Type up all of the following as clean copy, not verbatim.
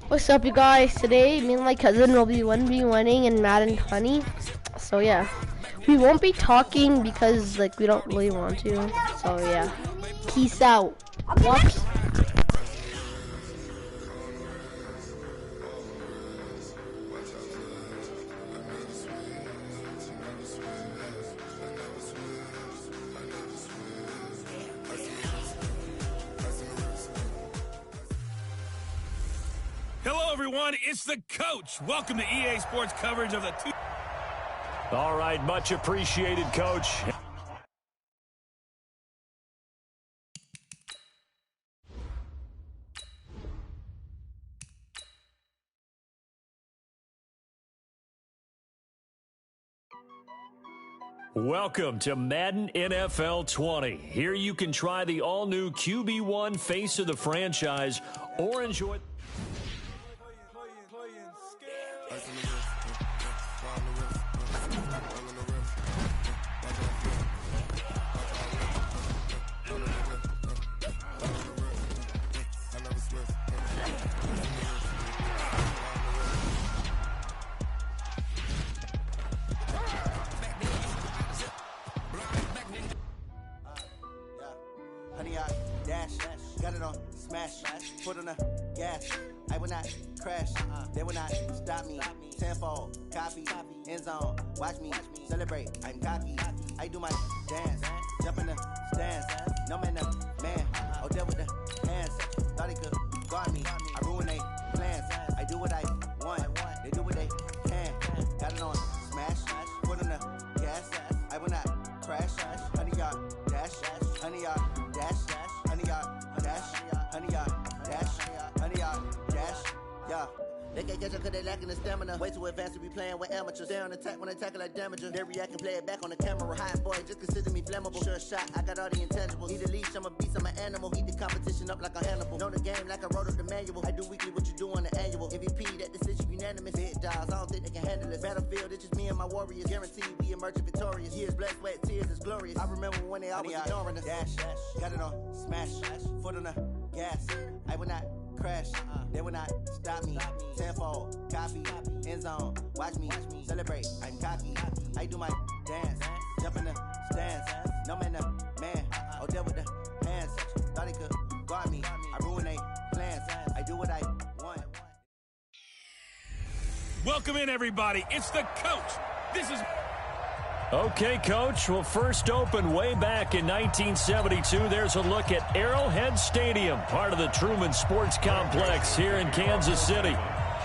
What's up, you guys? Today, me and my cousin will be 1v1ing in Madden 20. So yeah, we won't be talking because we don't really want to. So yeah, peace out. Watch. Hello, everyone. It's the coach. Welcome to EA Sports coverage of the two. All right, much appreciated, Coach. Welcome to Madden NFL 20. Here you can try the all-new QB1 face of the franchise or enjoy... Got it on smash, foot on the gas. I will not crash, they will not stop me. Tenfold, copy, end zone, watch me celebrate. I'm cocky, I do my dance, jump in the stands. No man, man, oh deal with the hands. Thought he could guard me, I ruin they plans. I do what I want, they do what they can. Got it on smash, foot on the gas. I will not crash, 100-yard dash, 100-yard dash, 100-yard dash, 100-yard dash, 100-yard dash, yeah. They can't catch up cause they lacking the stamina. Way too advanced to be playing with amateurs. Stay on attack when I tackle like damager. They react and play it back on the camera. Hot boy, just consider me flammable. Sure shot, I got all the intangibles. Need a leash, I'm a beast, I'm an animal. Eat the competition up like a Hannibal. Know the game like I wrote up the manual. I do weekly what you do on the annual. MVP, that decision unanimous. Big dials, I don't think they can handle this. Battlefield, it's just me and my warriors. Guaranteed we emerge victorious. Years, blood, sweat, tears, it's glorious. I remember when they always ignoring us. Dash, got it on smash, foot on the gas. I will not crash, they will not stop me. Tenfold, copy, end zone, watch me celebrate. I'm cocky, I do my dance, jump in the stands. No man, man, oh deal with the hands. Thought he could guard me, I ruin they plans. I do what I want. Welcome in, everybody. It's the coach. This is... Okay, Coach. Well, first opened way back in 1972. There's a look at Arrowhead Stadium, part of the Truman Sports Complex here in Kansas City.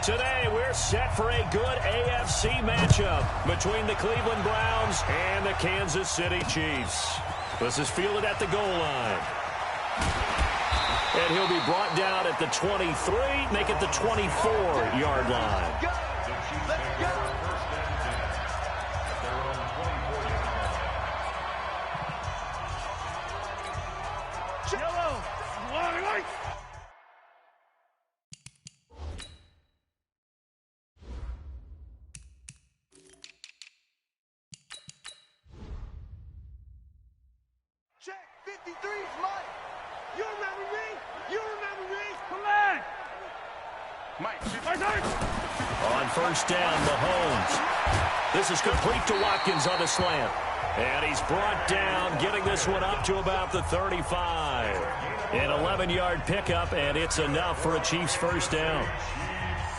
Today, we're set for a good AFC matchup between the Cleveland Browns and the Kansas City Chiefs. This is fielded at the goal line. And he'll be brought down at the 23, make it the 24-yard line. Let's go. Check, 53's Mike. You remember me? You remember me? Come on. Mike. On first down, Mahomes. This is complete to Watkins on the slant. And he's brought down, getting this one up to about the 35. An 11-yard pickup, and it's enough for a Chiefs first down.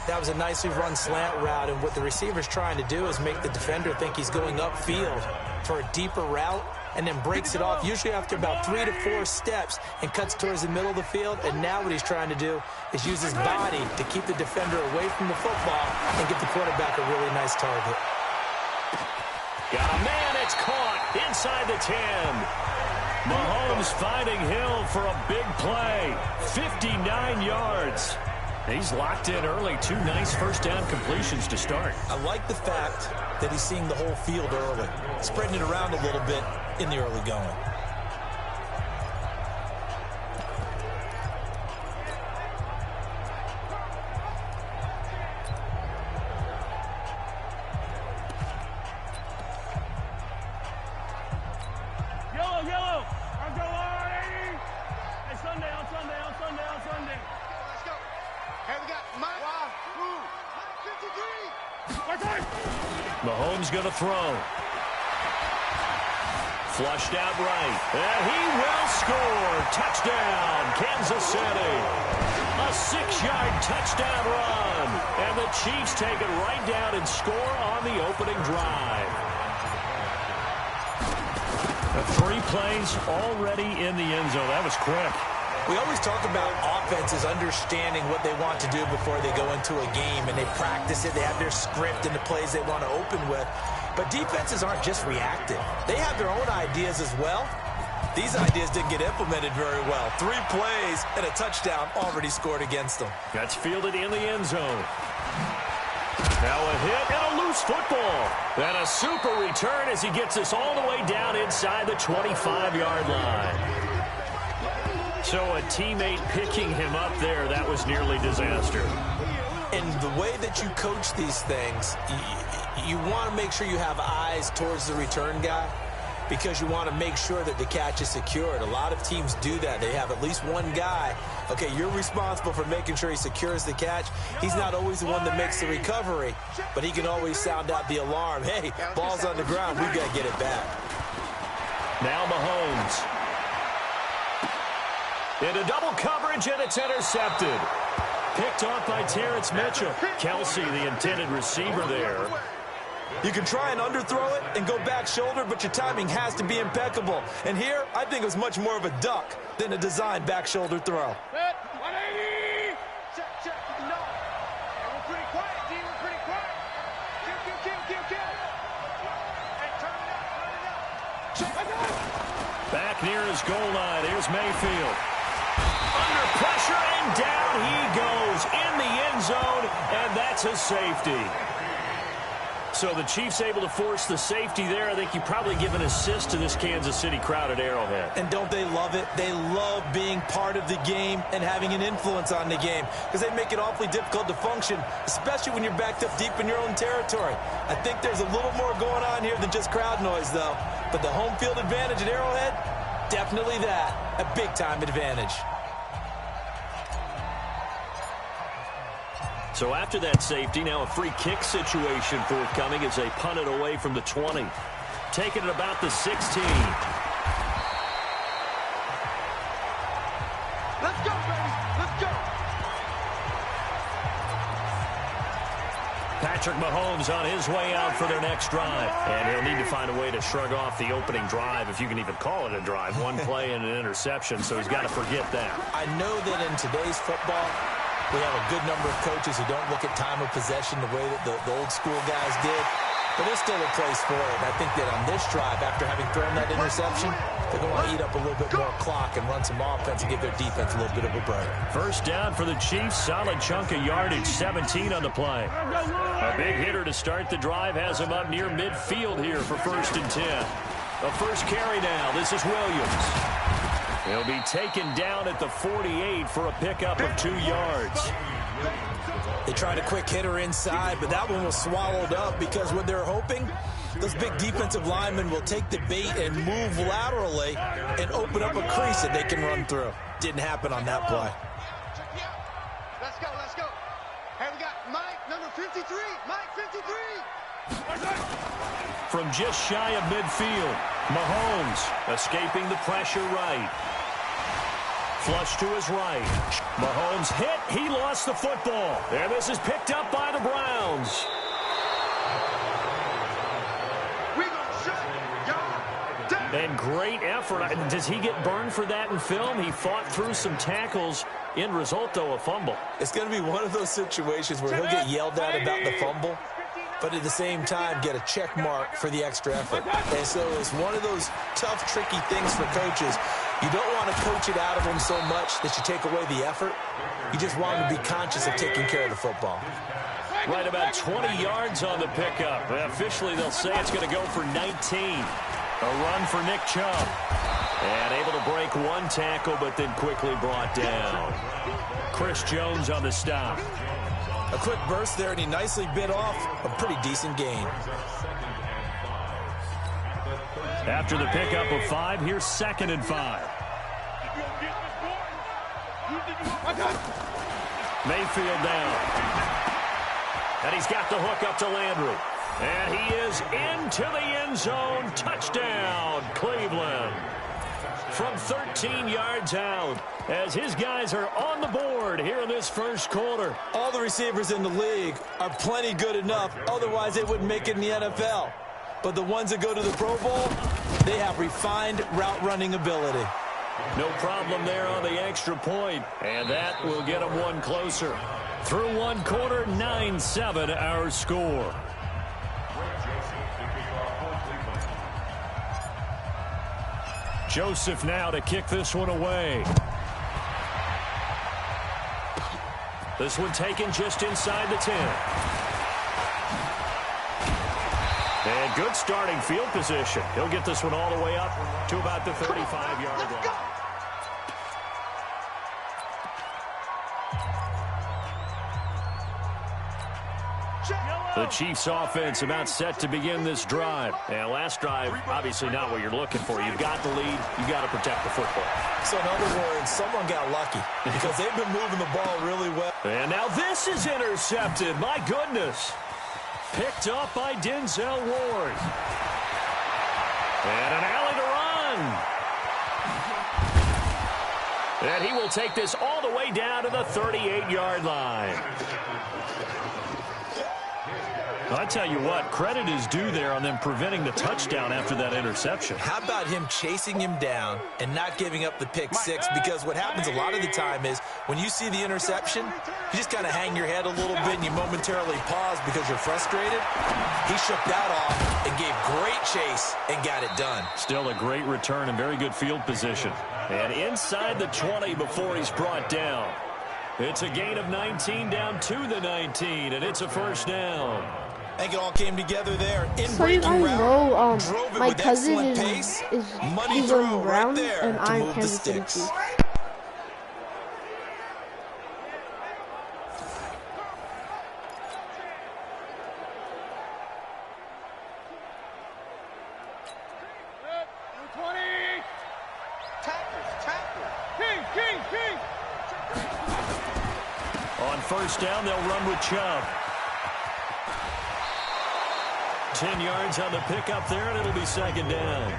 That was a nicely run slant route, and what the receiver's trying to do is make the defender think he's going upfield for a deeper route, and then breaks it off, usually after about 3 to 4 steps, and cuts towards the middle of the field. And now what he's trying to do is use his body to keep the defender away from the football and get the quarterback a really nice target. Got a man, it's caught inside the 10. Mahomes finding Hill for a big play. 59 yards. He's locked in early. 2 nice first down completions to start. I like the fact that he's seeing the whole field early, spreading it around a little bit in the early going. Yellow. I'll go R80. Hey, Sunday. Let's go. And we got Mike. Mike 53. Mahomes going to throw. Flushed out right. And he will score. Touchdown, Kansas City. A 6-yard touchdown run. And the Chiefs take it right down and score on the opening drive. 3 plays already in the end zone. That was quick. We always talk about offenses understanding what they want to do before they go into a game, and they practice it. They have their script and the plays they want to open with. But defenses aren't just reactive. They have their own ideas as well. These ideas didn't get implemented very well. 3 plays and a touchdown already scored against them. That's fielded in the end zone. Now a hit and a loose football. And a super return as he gets us all the way down inside the 25-yard line. So a teammate picking him up there, that was nearly disaster. And the way that you coach these things, you want to make sure you have eyes towards the return guy because you want to make sure that the catch is secured. A lot of teams do that. They have at least one guy. Okay, you're responsible for making sure he secures the catch. He's not always the one that makes the recovery, but he can always sound out the alarm. Hey, ball's on the ground. We've got to get it back. Now Mahomes. Into double coverage, and it's intercepted. Picked off by Terrence Mitchell. Kelsey, the intended receiver there. You can try and underthrow it and go back shoulder, but your timing has to be impeccable. And here, I think it was much more of a duck than a designed back shoulder throw. 180. Check. No. And we're pretty quiet, D. We're pretty quiet. Kill. And turn it up. Check. Back near his goal line. Here's Mayfield. Under pressure, and down he goes in the end zone, and that's a safety. So the Chiefs able to force the safety there. I think you probably give an assist to this Kansas City crowd at Arrowhead. And don't they love it? They love being part of the game and having an influence on the game because they make it awfully difficult to function, especially when you're backed up deep in your own territory. I think there's a little more going on here than just crowd noise, though. But the home field advantage at Arrowhead, definitely that. A big-time advantage. So after that safety, now a free kick situation forthcoming as they punt it away from the 20. Taking it about the 16. Let's go, baby. Let's go. Patrick Mahomes on his way out for their next drive. And he'll need to find a way to shrug off the opening drive, if you can even call it a drive. 1 play and an interception, so he's got to forget that. I know that in today's football, we have a good number of coaches who don't look at time of possession the way that the old school guys did. But there's still a place for it. And I think that on this drive, after having thrown that interception, they're going to want to eat up a little bit more clock and run some offense and give their defense a little bit of a break. First down for the Chiefs. Solid chunk of yardage. 17 on the play. A big hitter to start the drive has him up near midfield here for 1st and 10. The first carry now. This is Williams. He'll be taken down at the 48 for a pickup of 2 yards. They tried a quick hitter inside, but that one was swallowed up because what they're hoping, those big defensive linemen will take the bait and move laterally and open up a crease that they can run through. Didn't happen on that play. Let's go. Hey, we got Mike, number 53. Mike 53. From just shy of midfield, Mahomes escaping the pressure right. Flush to his right. Mahomes hit. He lost the football. And this is picked up by the Browns. We gonna shut y'all down. And great effort. Does he get burned for that in film? He fought through some tackles. End result, though, a fumble. It's going to be one of those situations where he'll get yelled at about the fumble, but at the same time get a check mark for the extra effort. And so it's one of those tough, tricky things for coaches. You don't want to coach it out of them so much that you take away the effort. You just want them to be conscious of taking care of the football. Right about 20 yards on the pickup. Officially, they'll say it's going to go for 19. A run for Nick Chubb. And able to break 1 tackle, but then quickly brought down. Chris Jones on the stop. A quick burst there, and he nicely bit off a pretty decent gain. After the pickup of 5, here's 2nd and 5. Mayfield down. And he's got the hook up to Landry. And he is into the end zone. Touchdown, Cleveland. From 13 yards out, as his guys are on the board here in this first quarter. All the receivers in the league are plenty good enough. Otherwise, they wouldn't make it in the NFL. But the ones that go to the Pro Bowl, they have refined route running ability. No problem there on the extra point, and that will get them one closer. Through one quarter, 9-7 our score. Joseph now to kick this one away. This one taken just inside the 10. And good starting field position. He'll get this one all the way up to about the 35-yard line. The Chiefs offense about set to begin this drive. And last drive, obviously not what you're looking for. You've got the lead. You've got to protect the football. So in other words, someone got lucky because they've been moving the ball really well. And now this is intercepted. My goodness. Picked up by Denzel Ward. And an alley to run. And he will take this all the way down to the 38-yard line. I tell you what, credit is due there on them preventing the touchdown after that interception. How about him chasing him down and not giving up the pick six? Because what happens a lot of the time is when you see the interception, you just kind of hang your head a little bit and you momentarily pause because you're frustrated. He shook that off and gave great chase and got it done. Still a great return and very good field position. And inside the 20 before he's brought down. It's a gain of 19 down to the 19, and it's a first down. I think it all came together there. So you guys know, my cousin is Cleveland Browns, and I'm Kansas City Chiefs. On first down, they'll run with Chubb. 10 yards on the pickup there, and it'll be second down.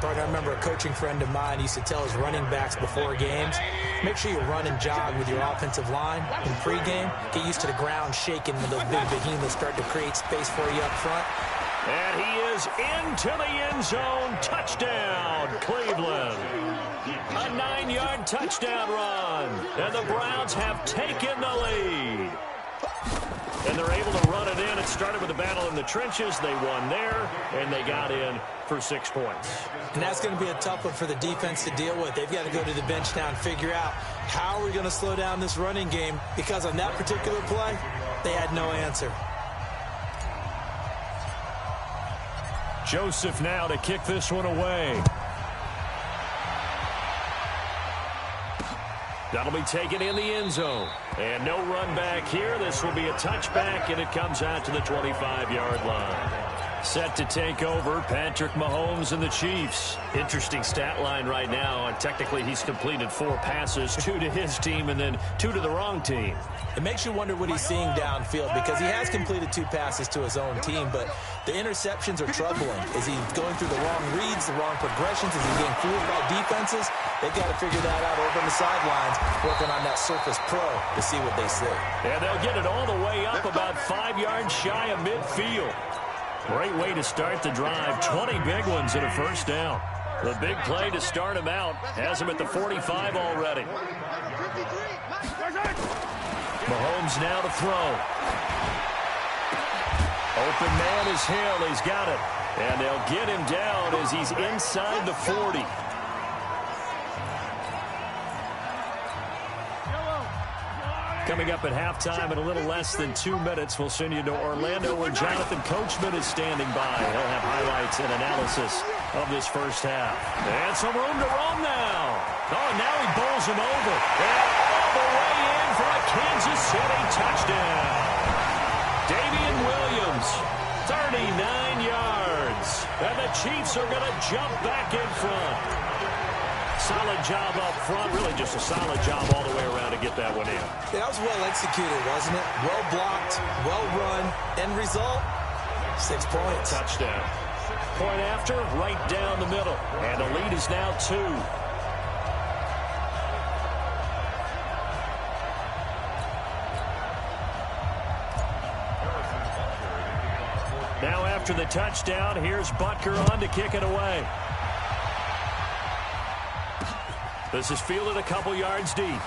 Partner, I remember a coaching friend of mine used to tell his running backs before games, make sure you run and jog with your offensive line in pregame. Get used to the ground shaking when those big behemoths start to create space for you up front. And he is into the end zone. Touchdown, Cleveland. A 9-yard touchdown run. And the Browns have taken the lead. And they're able to run it in. It started with a battle in the trenches. They won there, and they got in for 6 points. And that's going to be a tough one for the defense to deal with. They've got to go to the bench now and figure out how are we going to slow down this running game, because on that particular play, they had no answer. Joseph now to kick this one away. That'll be taken in the end zone. And no run back here. This will be a touchback, and it comes out to the 25-yard line. Set to take over, Patrick Mahomes and the Chiefs. Interesting stat line right now. And technically, he's completed 4 passes, 2 to his team and then 2 to the wrong team. It makes you wonder what he's seeing downfield, because he has completed 2 passes to his own team, but the interceptions are troubling. Is he going through the wrong reads, the wrong progressions? Is he getting fooled by defenses? They've got to figure that out over on the sidelines, working on that Surface Pro to see what they say. And they'll get it all the way up about 5 yards shy of midfield. Great way to start the drive. 20 big ones and a first down. The big play to start him out has him at the 45 already. Mahomes now to throw. Open man is Hill. He's got it. And they'll get him down as he's inside the 40. Coming up at halftime in a little less than 2 minutes, we'll send you to Orlando where Jonathan Coachman is standing by. He'll have highlights and analysis of this first half. And some room to roam now. Oh, and now he bowls him over. And all the way in for a Kansas City touchdown. Damian Williams, 39 yards. And the Chiefs are going to jump back in front. Solid job up front. Really just a solid job all the way around to get that one in. Yeah, that was well executed, wasn't it? Well blocked, well run. End result, 6 points. Touchdown. Point after, right down the middle. And the lead is now 2. Now after the touchdown, here's Butker on to kick it away. This is fielded a couple yards deep.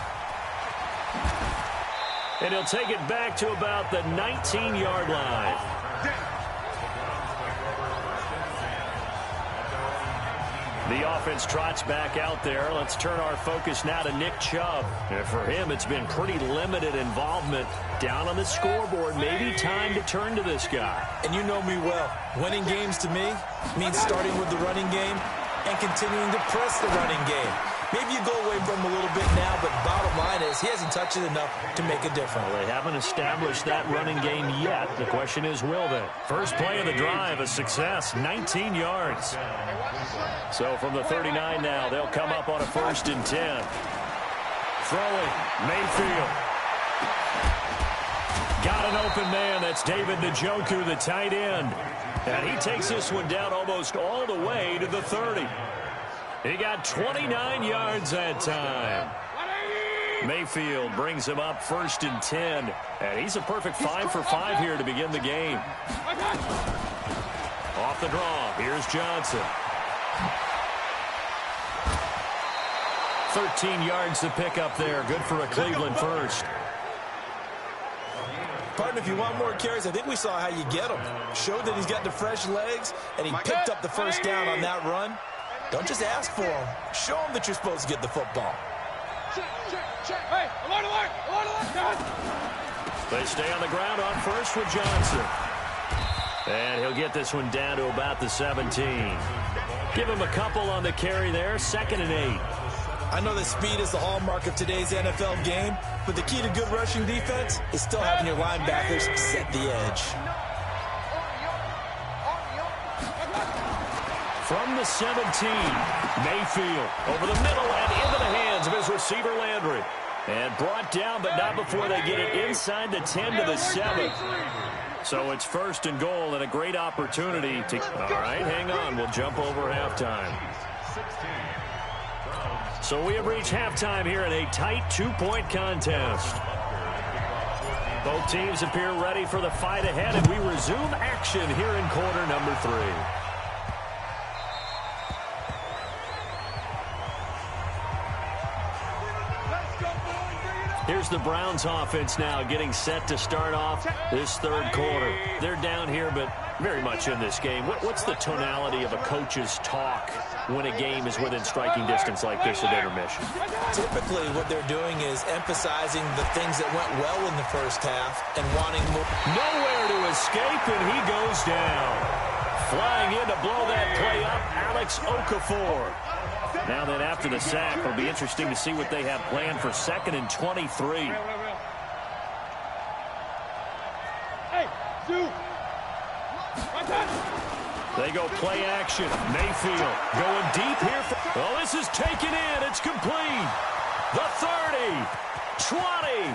And he'll take it back to about the 19-yard line. The offense trots back out there. Let's turn our focus now to Nick Chubb. And for him, it's been pretty limited involvement down on the scoreboard. Maybe time to turn to this guy. And you know me well. Winning games to me means starting with the running game and continuing to press the running game. Maybe you go away from him a little bit now, but bottom line is he hasn't touched it enough to make a difference. Well, they haven't established that running game yet. The question is, will they? First play of the drive, a success, 19 yards. So from the 39 now, they'll come up on a 1st and 10. Throwing, Mayfield. Got an open man. That's David Njoku, the tight end. And he takes this one down almost all the way to the 30. He got 29 yards that time. Mayfield brings him up 1st and 10. And he's a perfect 5 for 5 here to begin the game. Off the draw, here's Johnson. 13 yards to pick up there. Good for a Cleveland first. Partner, if you want more carries, I think we saw how you get him. Showed that he's got the fresh legs, and he picked up the first down on that run. Don't just ask for him. Show him that you're supposed to get the football. Check. Hey, alert. They stay on the ground on first with Johnson. And he'll get this one down to about the 17. Give him a couple on the carry there. 2nd and 8. I know that speed is the hallmark of today's NFL game, but the key to good rushing defense is still having your linebackers set the edge. From the 17, Mayfield over the middle and into the hands of his receiver Landry. And brought down, but not before they get it inside the 10 to the 7. So it's 1st and goal and a great opportunity to... All right, hang on. We'll jump over halftime. So we have reached halftime here in a tight 2-point contest. Both teams appear ready for the fight ahead, and we resume action here in quarter number 3. Here's the Browns offense now getting set to start off this 3rd quarter. They're down here, but very much in this game. What's the tonality of a coach's talk when a game is within striking distance like this at intermission? Typically, what they're doing is emphasizing the things that went well in the first half and wanting more. Nowhere to escape, and he goes down. Flying in to blow that play up, Alex Okafor. Now then, after the sack, it'll be interesting to see what they have planned for 2nd and 23. Hey, Sue. They go play action. Mayfield going deep here. Oh, this is taken in. It's complete. The 30, 20,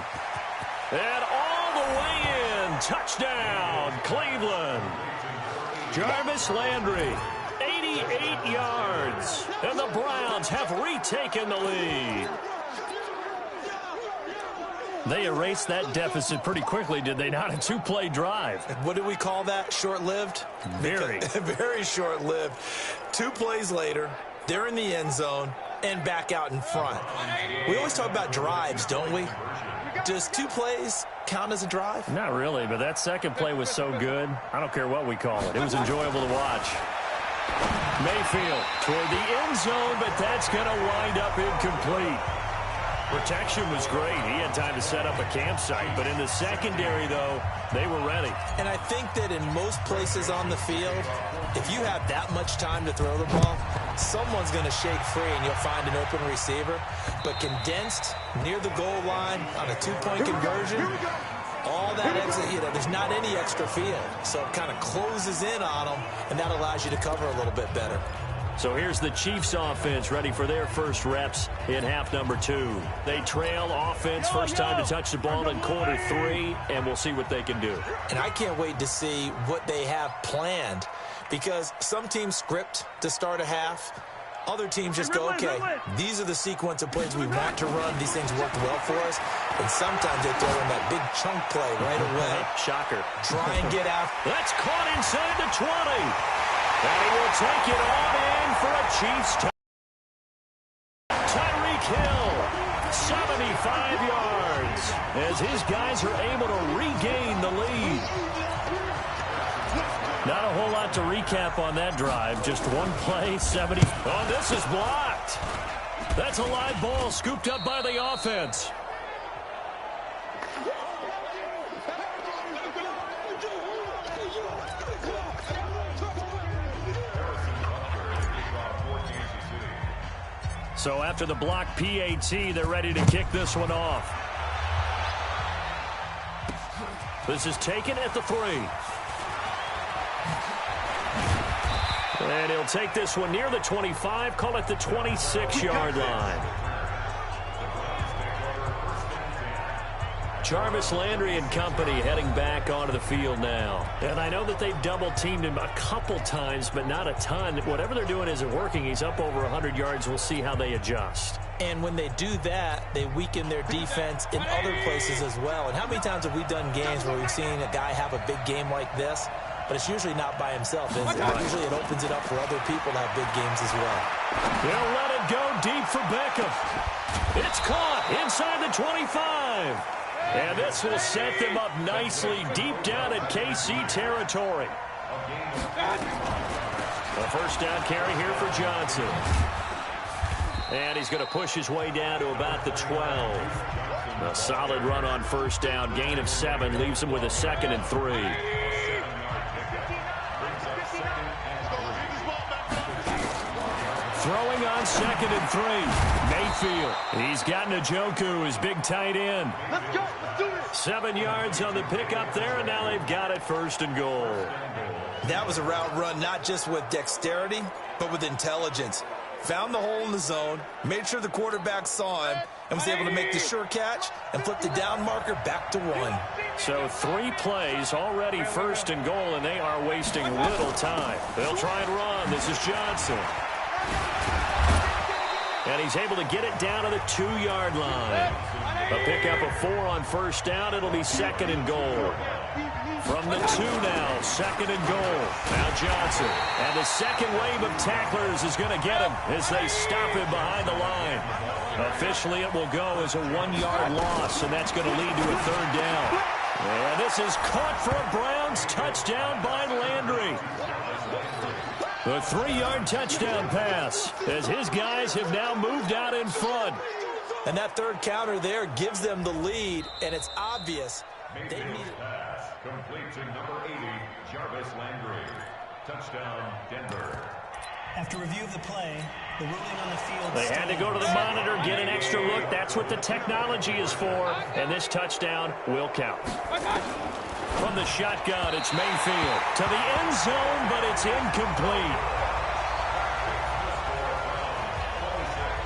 and all the way in. Touchdown, Cleveland. Jarvis Landry. 88 yards, and the Browns have retaken the lead. They erased that deficit pretty quickly, did they not? A 2-play drive. What do we call that? Short-lived? Very. Very short-lived. 2 plays later, they're in the end zone and back out in front. We always talk about drives, don't we? Does 2 plays count as a drive? Not really, but that second play was so good. I don't care what we call it. It was enjoyable to watch. Mayfield toward the end zone, but that's going to wind up incomplete. Protection was great. He had time to set up a campsite, but in the secondary, though, they were ready. And I think that in most places on the field, if you have that much time to throw the ball, someone's going to shake free and you'll find an open receiver. But condensed near the goal line on a 2-point conversion, all that extra, there's not any extra field. So it kind of closes in on them, and that allows you to cover a little bit better. So here's the Chiefs offense ready for their first reps in half number 2. They trail offense first time to touch the ball in quarter 3, and we'll see what they can do. And I can't wait to see what they have planned, because some teams script to start a half. Other teams just go, okay, these are the sequence of plays we want to run. These things worked well for us. And sometimes they throw in that big chunk play right away. Shocker. Try and get out. That's caught inside the 20. And he will take it on in for a Chiefs touchdown. Tyreek Hill, 75 yards, as his guys are able to regain the lead. Not a whole lot to recap on that drive. Just one play, 70. Oh, this is blocked. That's a live ball scooped up by the offense. So after the block PAT, they're ready to kick this one off. This is taken at the 3. And he'll take this one near the 25, call it the 26-yard line. Jarvis Landry and company heading back onto the field now. And I know that they've double-teamed him a couple times, but not a ton. Whatever they're doing isn't working. He's up over 100 yards. We'll see how they adjust. And when they do that, they weaken their defense in other places as well. And how many times have we done games where we've seen a guy have a big game like this? But it's usually not by himself, is it? Right. Usually it opens it up for other people to have big games as well. They'll let it go deep for Beckham. It's caught inside the 25. And this will set them up nicely deep down at KC territory. A first down carry here for Johnson. And he's going to push his way down to about the 12. A solid run on first down. Gain of 7 leaves him with a 2nd and 3. Throwing on 2nd and 3. Mayfield. He's got Njoku, his big tight end. Let's go. Let's do it. 7 yards on the pickup there, and now they've got it 1st and goal. That was a route run not just with dexterity, but with intelligence. Found the hole in the zone, made sure the quarterback saw him, and was able to make the sure catch and flip the down marker back to 1. So 3 plays, already 1st and goal, and they are wasting little time. They'll try and run. This is Johnson. And he's able to get it down to the 2-yard line. A pickup of 4 on first down. It'll be 2nd and goal. From the 2 now, 2nd and goal. Now Johnson. And the second wave of tacklers is going to get him as they stop him behind the line. Officially, it will go as a 1-yard loss, and that's going to lead to a 3rd down. And this is caught for a Browns touchdown by Landry. The 3-yard touchdown pass as his guys have now moved out in front. And that 3rd counter there gives them the lead, and it's obvious they need it. Complete to number 80, Jarvis Landry. Touchdown, Denver. After review of the play, the ruling on the field. They had to go to the monitor, get an extra look. That's what the technology is for. And this touchdown will count. From the shotgun, it's Mayfield to the end zone, but it's incomplete.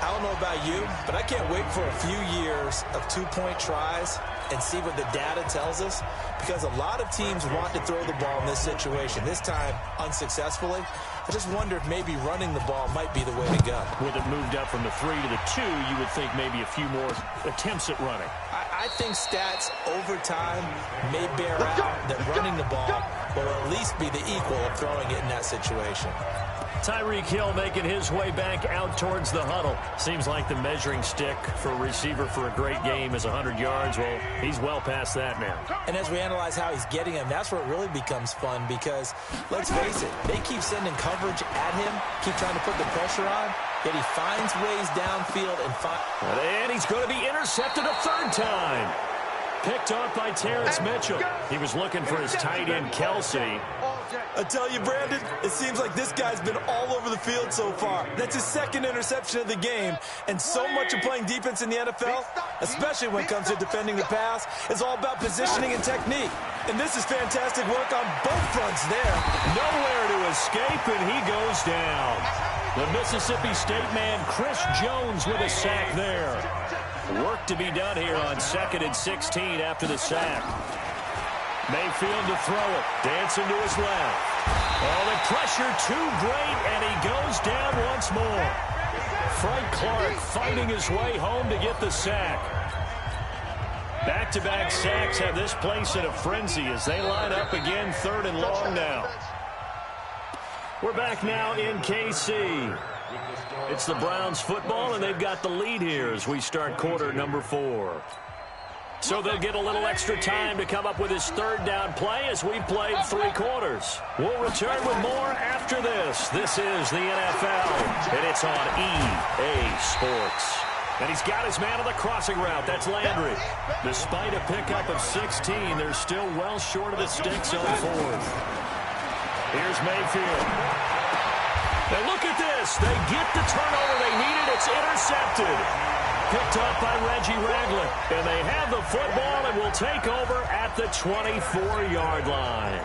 I don't know about you, but I can't wait for a few years of 2-point tries and see what the data tells us, because a lot of teams want to throw the ball in this situation. This time, unsuccessfully. I just wonder if maybe running the ball might be the way to go. With it moved up from the 3 to the 2, you would think maybe a few more attempts at running. I think stats over time may bear out that running the ball will at least be the equal of throwing it in that situation. Tyreek Hill making his way back out towards the huddle. Seems like the measuring stick for a receiver for a great game is 100 yards. Well, he's well past that now. And as we analyze how he's getting him, that's where it really becomes fun, because, let's face it, they keep sending coverage at him, keep trying to put the pressure on, yet he finds ways downfield and he's going to be intercepted a 3rd time. Picked off by Terrence Mitchell. He was looking for his tight end, Kelsey. I tell you, Brandon, it seems like this guy's been all over the field so far. That's his 2nd interception of the game. And so much of playing defense in the NFL, especially when it comes to defending the pass, is all about positioning and technique. And this is fantastic work on both fronts there. Nowhere to escape, and he goes down. The Mississippi State man, Chris Jones, with a sack there. Work to be done here on 2nd and 16 after the sack. Mayfield to throw it. Dancing to his left. Oh, the pressure too great, and he goes down once more. Frank Clark fighting his way home to get the sack. Back-to-back sacks have this place in a frenzy as they line up again, 3rd and long now. We're back now in KC. It's the Browns football, and they've got the lead here as we start quarter number 4. So they'll get a little extra time to come up with his 3rd down play as we've played 3 quarters. We'll return with more after this. This is the NFL, and it's on EA Sports. And he's got his man on the crossing route. That's Landry. Despite a pickup of 16, they're still well short of the sticks on 4th. Here's Mayfield. Now look at this. They get the turnover they needed. It's intercepted. Picked up by Reggie Ragland. And they have the football and will take over at the 24-yard line.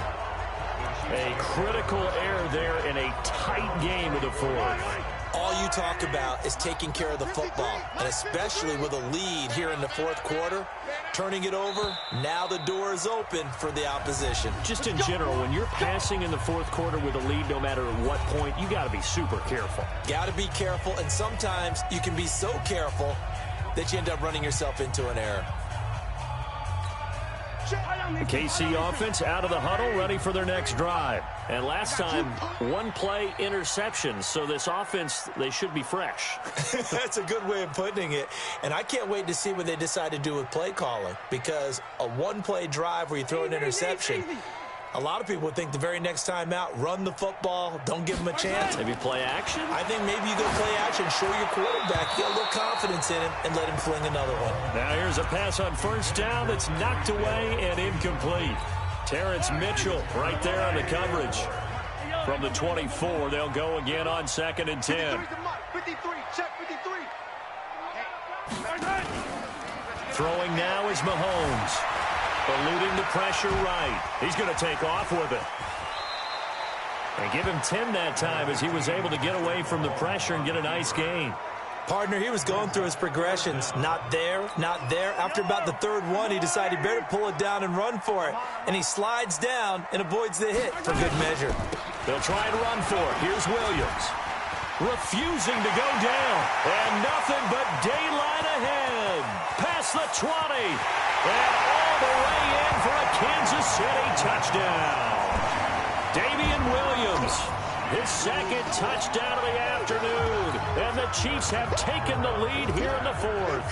A critical error there in a tight game of the 4th. All you talk about is taking care of the football, and especially with a lead here in the 4th quarter, turning it over, now the door is open for the opposition. Just in general, when you're passing in the 4th quarter with a lead, no matter at what point, you got to be super careful. Got to be careful, and sometimes you can be so careful that you end up running yourself into an error. The KC offense out of the huddle, ready for their next drive. And last time, 1-play interception. So this offense, they should be fresh. That's a good way of putting it. And I can't wait to see what they decide to do with play calling. Because a 1-play drive where you throw an interception, a lot of people would think the very next time out, run the football, don't give them a chance. Maybe play action? I think maybe you go play action, show your quarterback, get a little confidence in him, and let him fling another one. Now here's a pass on 1st down that's knocked away and incomplete. Terrence Mitchell right there on the coverage. From the 24, they'll go again on 2nd and 10. 53, check 53. Throwing now is Mahomes. Eluding the pressure right. He's going to take off with it. And give him 10 that time as he was able to get away from the pressure and get a nice gain. Partner, he was going through his progressions. Not there, not there. After about the 3rd one, he decided he better pull it down and run for it. And he slides down and avoids the hit for good measure. They'll try and run for it. Here's Williams. Refusing to go down. And nothing but daylight ahead. Past the 20. And all the way in for a Kansas City touchdown. Damian Williams, his 2nd touchdown of the afternoon. And the Chiefs have taken the lead here in the 4th.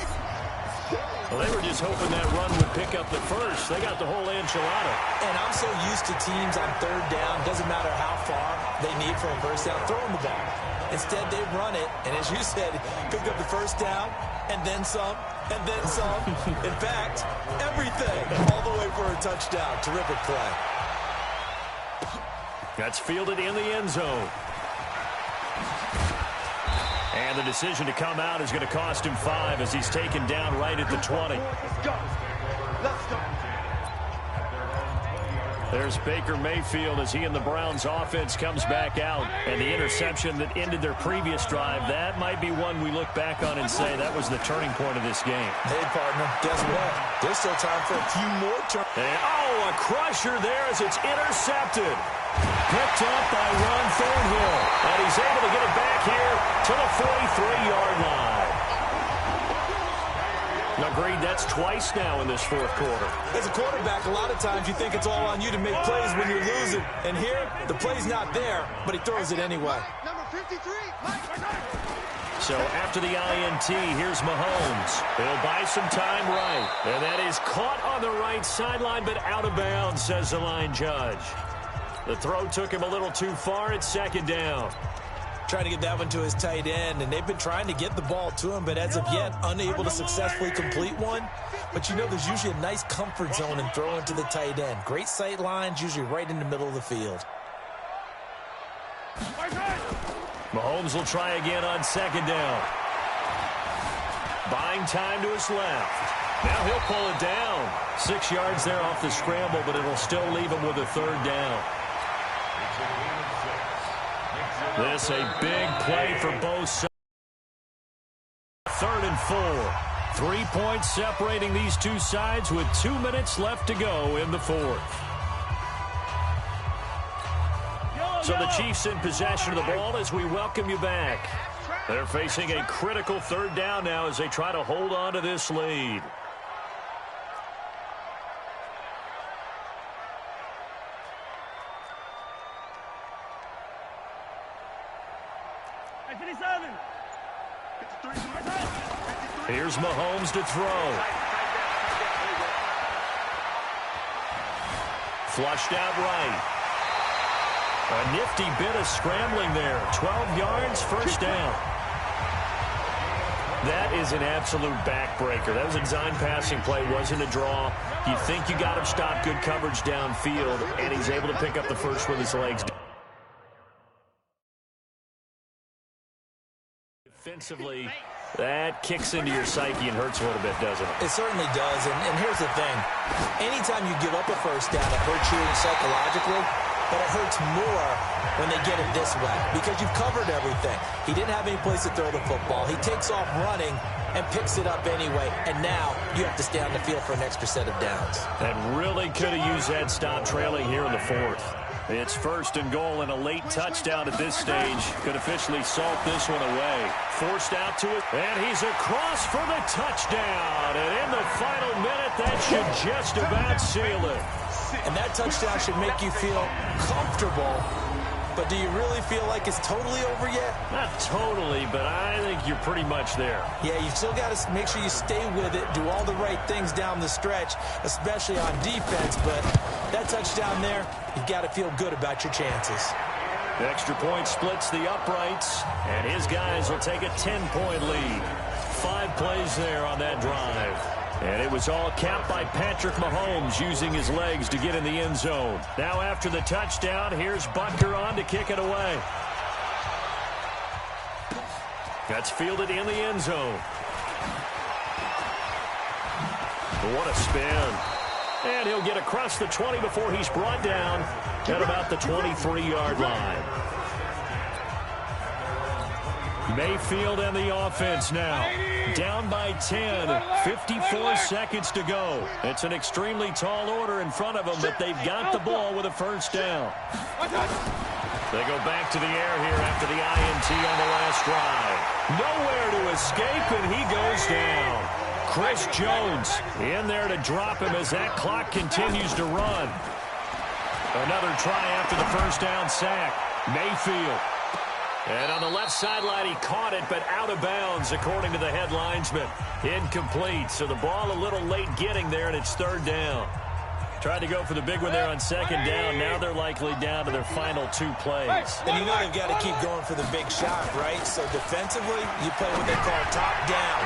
Well, they were just hoping that run would pick up the 1st. They got the whole enchilada. And I'm so used to teams on 3rd down, doesn't matter how far they need for a 1st down, throwing the ball. Instead, they run it, and as you said, pick up the 1st down, and then some, and then some. In fact, everything, all the way for a touchdown. Terrific play. That's fielded in the end zone. And the decision to come out is going to cost him 5 as he's taken down right at the 20. Let's go. Let's go. There's Baker Mayfield as he and the Browns offense comes back out. And the interception that ended their previous drive, that might be one we look back on and say that was the turning point of this game. Hey, partner, guess what? There's still time for a few more turns. And, oh, a crusher there as it's intercepted. Picked up by Ron Thornhill. And he's able to get it back here to the 43-yard line. Agreed, that's twice now in this 4th quarter. As a quarterback, a lot of times you think it's all on you to make plays when you're losing. And here, the play's not there, but he throws it anyway. Number 53, So after the INT, here's Mahomes. He'll buy some time right. And that is caught on the right sideline, but out of bounds, says the line judge. The throw took him a little too far at 2nd down. Trying to get that one to his tight end, and they've been trying to get the ball to him, but as of yet, unable to successfully complete one. But you know there's usually a nice comfort zone in throwing to the tight end. Great sight lines, usually right in the middle of the field. Mahomes will try again on 2nd down. Buying time to his left. Now he'll pull it down. 6 yards there off the scramble, but it'll still leave him with a 3rd down. This a big play for both sides. 3rd and 4. 3 points separating these two sides with 2 minutes left to go in the 4th. So the Chiefs in possession of the ball as we welcome you back. They're facing a critical 3rd down now as they try to hold on to this lead. Here's Mahomes to throw. Flushed out right. A nifty bit of scrambling there. 12 yards, 1st down. That is an absolute backbreaker. That was a design passing play, wasn't a draw. You think you got him stopped, good coverage downfield, and he's able to pick up the first with his legs. Defensively, that kicks into your psyche and hurts a little bit, doesn't it? It certainly does, and here's the thing. Anytime you give up a 1st down, it hurts you psychologically, but it hurts more when they get it this way because you've covered everything. He didn't have any place to throw the football. He takes off running and picks it up anyway, and now you have to stay on the field for an extra set of downs. And really could have used that stop trailing here in the 4th. It's 1st and goal and a late touchdown at this stage. Could officially salt this one away. Forced out to it, and he's across for the touchdown. And in the final minute, that should just about seal it. And that touchdown should make you feel comfortable. But do you really feel like it's totally over yet? Not totally, but I think you're pretty much there. Yeah, you still got to make sure you stay with it, do all the right things down the stretch, especially on defense. But that touchdown there, you've got to feel good about your chances. The extra point splits the uprights, and his guys will take a 10-point lead. 5 plays there on that drive. And it was all capped by Patrick Mahomes using his legs to get in the end zone. Now after the touchdown, here's Butker on to kick it away. That's fielded in the end zone. What a spin. And he'll get across the 20 before he's brought down at about the 23-yard line. Mayfield and the offense now. Down by 10. 54 seconds to go. It's an extremely tall order in front of them, but they've got the ball with a 1st down. They go back to the air here after the INT on the last drive. Nowhere to escape, and he goes down. Chris Jones in there to drop him as that clock continues to run. Another try after the 1st down sack. Mayfield. And on the left sideline, he caught it, but out of bounds, according to the head linesman. Incomplete, so the ball a little late getting there, and it's 3rd down. Tried to go for the big one there on 2nd down. Now they're likely down to their final 2 plays. And you know they've got to keep going for the big shot, right? So defensively, you play what they call top down.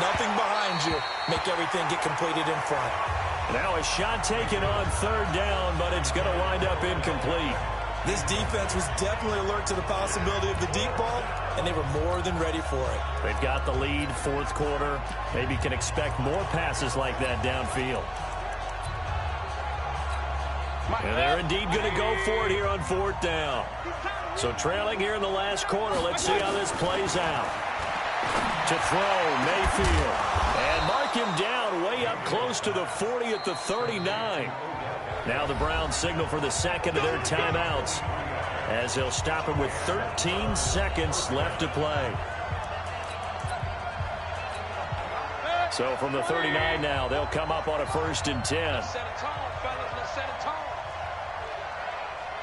Nothing behind you. Make everything get completed in front. Now a shot taken on 3rd down, but it's going to wind up incomplete. This defense was definitely alert to the possibility of the deep ball, and they were more than ready for it. They've got the lead, 4th quarter. Maybe can expect more passes like that downfield. And they're indeed going to go for it here on 4th down. So trailing here in the last quarter, let's see how this plays out. To throw, Mayfield. And mark him down way up close to the 40 at the 39. Now the Browns signal for the 2nd of their timeouts as they'll stop him with 13 seconds left to play. So from the 39 now, they'll come up on a 1st and 10. Set a tone, fellas. Let's set a tone.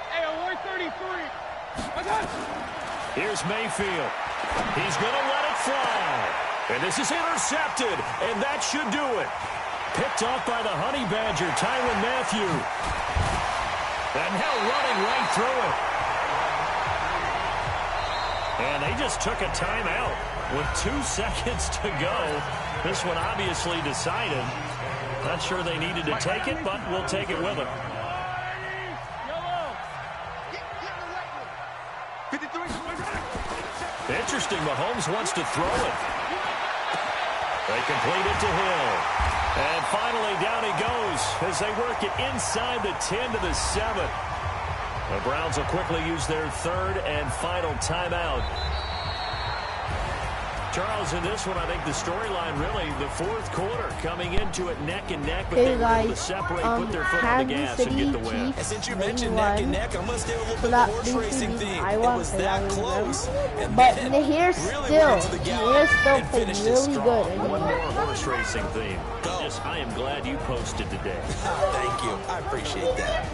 Hey, on 133. Here's Mayfield. He's going to let it fly. And this is intercepted, and that should do it. Picked off by the Honey Badger, Tyrann Mathieu. And now running right through it. And they just took a timeout with 2 seconds to go. This one obviously decided. Not sure they needed to take it, but we'll take it with them. Interesting, Mahomes wants to throw it. They complete it to Hill. And finally, down he goes as they work it inside the 10 to the 7. The Browns will quickly use their third and final timeout. Charles, in this one, I think the storyline really, the fourth quarter, coming into it neck and neck, but they were able to separate, put their foot on the gas and get the win. And since you mentioned neck and neck, I'm going to stay a little bit of horse racing theme. It was that close. But Nahir still played really good. One more horse racing theme. Yes, I am glad you posted today. Thank you. I appreciate that.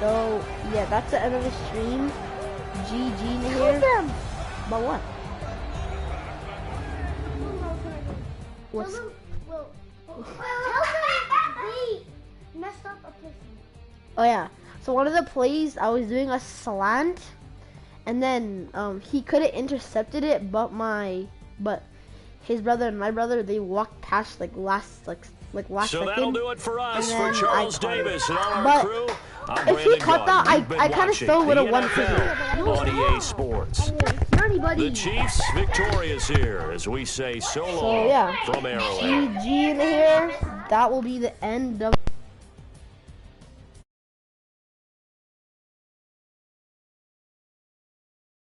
So, yeah, that's the end of the stream. GG Nahir. But what? What's... Oh yeah. So one of the plays, I was doing a slant, and then he could have intercepted it, but his brother and my brother, they walked past last So second. that'll do it for us, for Charles Davis and all our But crew. if he caught that, I kind of still would have won. On EA Sports. The Chiefs victorious here, as we say so long So yeah, from Arrowhead. GG in here. That will be the end of